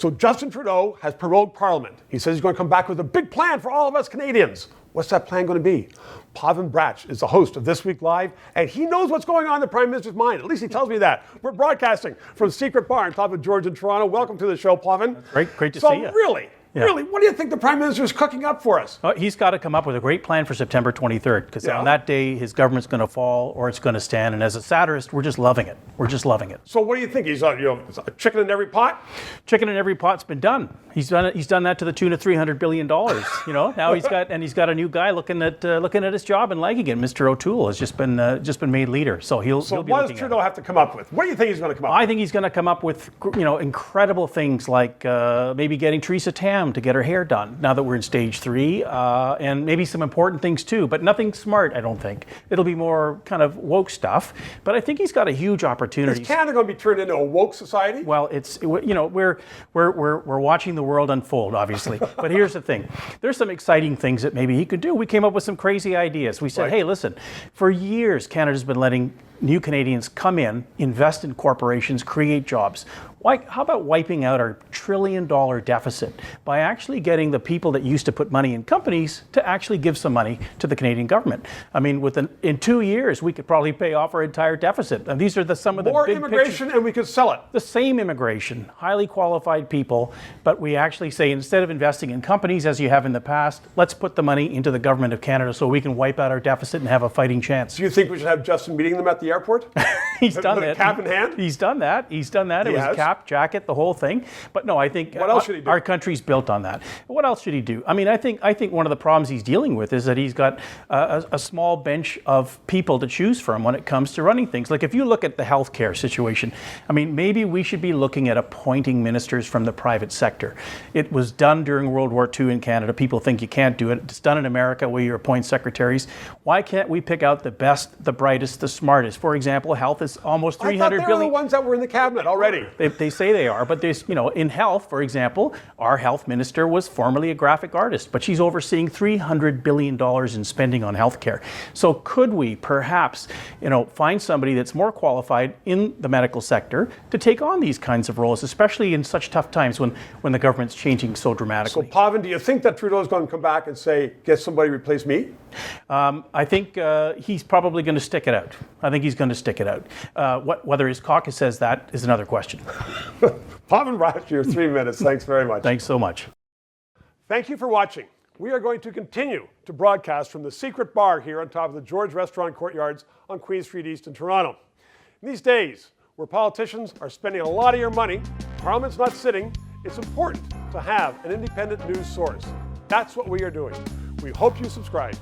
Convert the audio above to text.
So Justin Trudeau has prorogued Parliament. He says he's going to come back with a big plan for all of us Canadians. What's that plan going to be? Pavan Bratch is the host of This Week Live, and he knows what's going on in the Prime Minister's mind. At least he tells me that. We're broadcasting from Secret Bar on top of George in Toronto. Welcome to the show, Pavan. Great to see you. Really, what do you think the Prime Minister is cooking up for us? He's got to come up with a great plan for September 23rd, because on that day, his government's going to fall or it's going to stand. And as a satirist, we're just loving it. We're just loving it. So what do you think? He's a chicken in every pot? Chicken in every pot's been done. He's done it. He's done that to the tune of $300 billion. Now he's got a new guy looking at his job and liking it. Mr. O'Toole has just been made leader. So he'll be looking at it. What does Trudeau have to come up with? What do you think he's going to come up with? I think he's going to come up with incredible things like maybe getting Theresa Tam to get her hair done now that we're in stage 3, and maybe some important things too, but nothing smart, I don't think. It'll be more kind of woke stuff, but I think he's got a huge opportunity. Is Canada going to be turned into a woke society? Well, we're watching the world unfold, obviously. But here's the thing. There's some exciting things that maybe he could do. We came up with some crazy ideas. We said, hey, listen, for years, Canada's been letting new Canadians come in, invest in corporations, create jobs. How about wiping out our $1 trillion deficit by actually getting the people that used to put money in companies to actually give some money to the Canadian government? I mean, in 2 years, we could probably pay off our entire deficit. And these are some of the more big immigration, pictures. And we could sell it. The same immigration, highly qualified people, but we actually say instead of investing in companies as you have in the past, let's put the money into the government of Canada so we can wipe out our deficit and have a fighting chance. Do you think we should have Justin meeting them at the airport? He's done that. Cap in hand? He's done that. It was cap, jacket, the whole thing. But no, I think what else should he do? Our country's built on that. What else should he do? I mean, I think one of the problems he's dealing with is that he's got a small bench of people to choose from when it comes to running things. Like if you look at the healthcare situation, I mean, maybe we should be looking at appointing ministers from the private sector. It was done during World War II in Canada. People think you can't do it. It's done in America where you appoint secretaries. Why can't we pick out the best, the brightest, the smartest? For example, health is almost $300 billion. I thought they were the ones that were in the cabinet already. They say they are, but there's, in health, for example, our health minister was formerly a graphic artist, but she's overseeing $300 billion in spending on healthcare. So could we perhaps, find somebody that's more qualified in the medical sector to take on these kinds of roles, especially in such tough times when the government's changing so dramatically? So Pavan, do you think that Trudeau's going to come back and say, get somebody to replace me? I think he's probably going to stick it out. I think he's going to stick it out. Whether his caucus says that is another question. Pavan Bratch, your 3 minutes. Thanks very much. Thanks so much. Thank you for watching. We are going to continue to broadcast from the Secret Bar here on top of the George Restaurant Courtyards on Queen Street East in Toronto. In these days, where politicians are spending a lot of your money, Parliament's not sitting, it's important to have an independent news source. That's what we are doing. We hope you subscribe.